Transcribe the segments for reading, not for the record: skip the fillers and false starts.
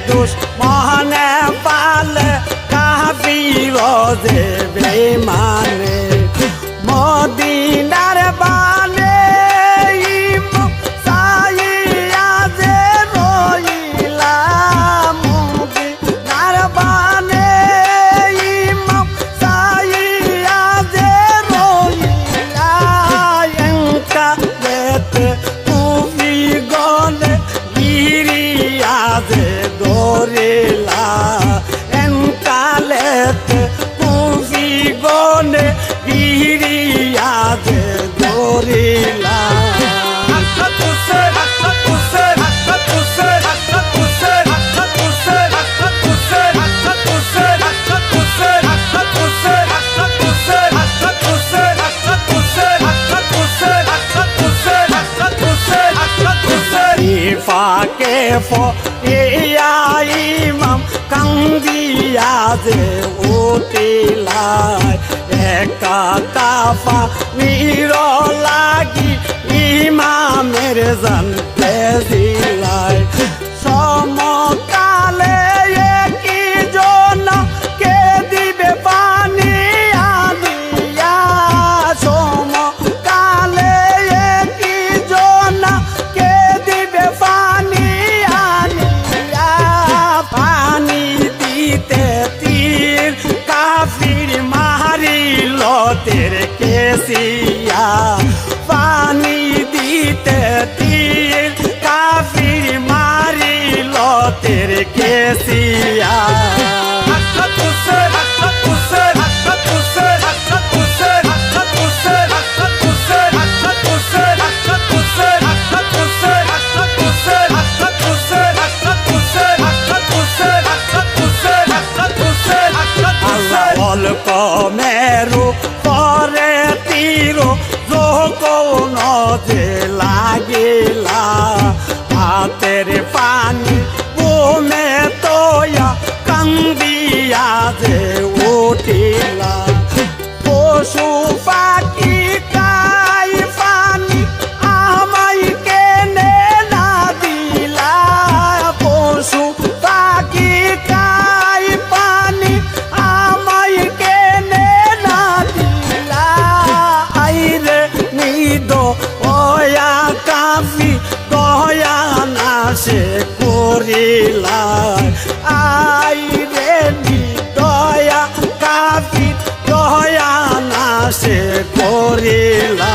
দোষ মহানে পালে কাফির যে বেঈমানে মদিনার বানে ইমাম সাইয়া যে রইলা মদিনার বানে ইমাম সাইয়া যে রইলা এঙ্কা লেতে কুফি গলে গিরিয়া যে দরিলা এঙ্কা লেতে কুফি গলে গিরিয়া যে দরিলা ফাকে ফিয়া ইমাম কান্দিয়া যে উঠিলায় একা কাফা নির লাগি ইমামের জান দিলায় সমকালে কি জন কে দিবে পানি আনিয়া সমকালে কি জন কে দিবে পানি আনিয়া পানি দিতে তীর কাফির মারিল তের কেসিয়া পানি দিতে তীর কাফির মারিল তের কেসিয়া মেরু পরে তীর যখন যে লাগিলা হাতের পানি বুমে তোয়া কান্দিয়া যে উঠিলা পশু পাখি কাই পানি আমায় কেনে না দিলা পশু পাখি কাই পানি আমায় কেনে না দিলা আইরে নিদ ওয়া কাফি দয়া না সে করিলা আইরে নিদয়া কাফি দয়া না সে করিলা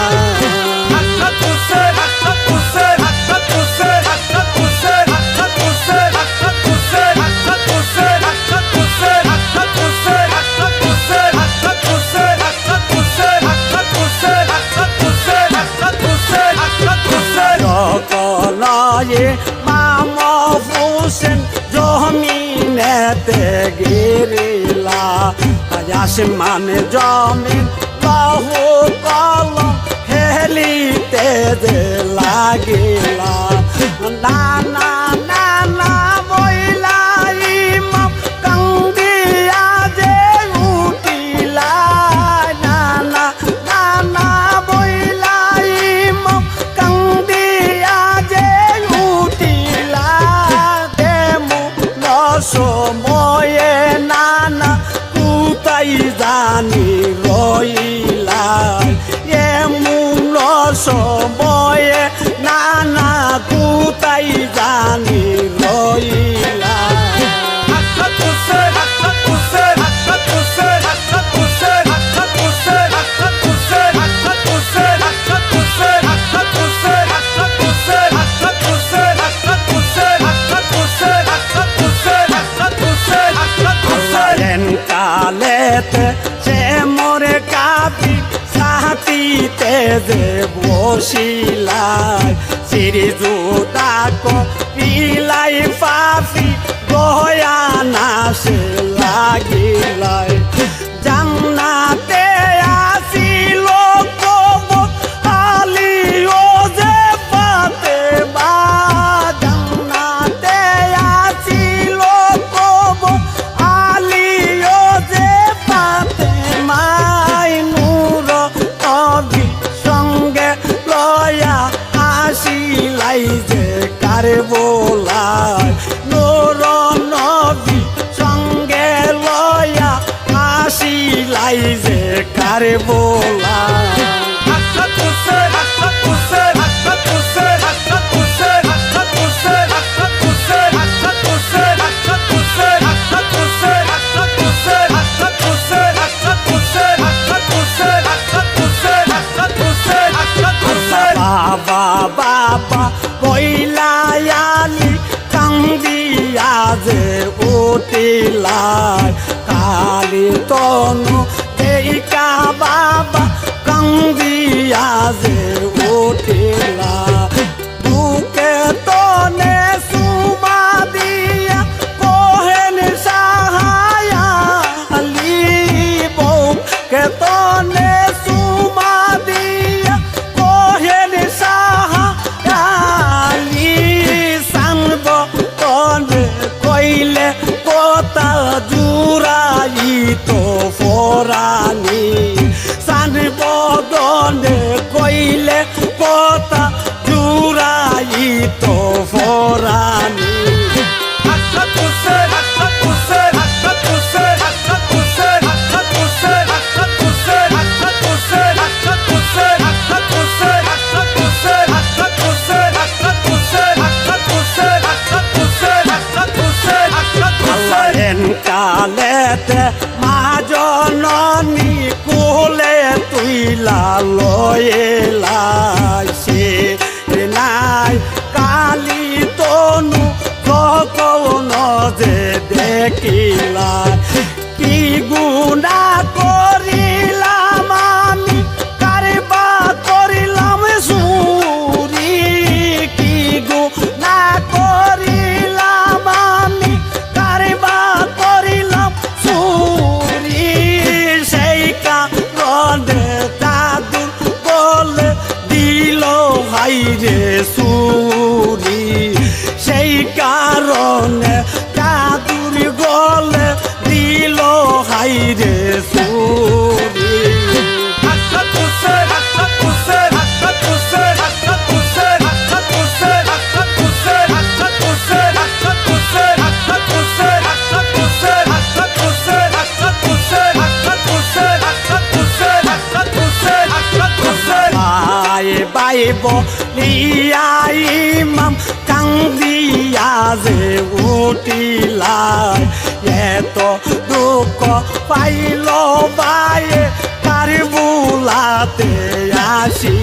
মাম হোসেন জমিনেতে গিরিলা আসমানে জমিন বহু কলম হেলিতে যে লাগিলা নানা নানা বইলা ইমাম কান্দিয়া যে উঠিলা নানা নানা বইলা ইমাম কান্দিয়া যে উঠিলা দেমু সময়ে নানা কুতাই জানি রইলা এমন সময়ে নানা কুতাই জানি রইলা কালেতে সে মোরে কাপি সাথীতে যে বসিলাই সিরি জুদাক পিলাই পাপি গয়া না সে লাগিলাই জান্নাতে আসিল কবর আলিও যে পাতে বা জান্নাতে আসিল কবর আলিও যে পাতে মাই নূর কবি সঙ্গে লয়া আসিলাই যে কারে বোলায় নূর যাই যে কারে বলা বাবা বাবা বইলায়ালি কান্দিয়া যে উঠিলায় কালি তনু দেইকা বাবা কান্দিয়া যে উঠিলা বুকে তনে সুমা দিয়া কোহেন সাহায়ালি বুকে তনে সুমা দিয়া কোহেন সাহায়ালি সানব তনে কইলে কোতা জুরাই তো ফরানি সানব তনে কইলে কোতা জুরাই তো ফরানি কালেতে মা জননী কোলে তুইলা লয়েলাইছে নাই কালি তনু কখন যে দেখিলা কি গুণা করিলাম আমি কারবা করিলাম সুরি কি গুণা করিলাম আমি কারবা করিলাম সুরি সেই কারণে দাদু বলে দিল হাই রে সুরি সেই কারণে দাদুর গলে দিল হাই রে সুরি বাইব লিয়াই মাম কান্দিয়া যে উঠিলাই এত দুঃখ পাইল বায়ে কার বুলাতে আসি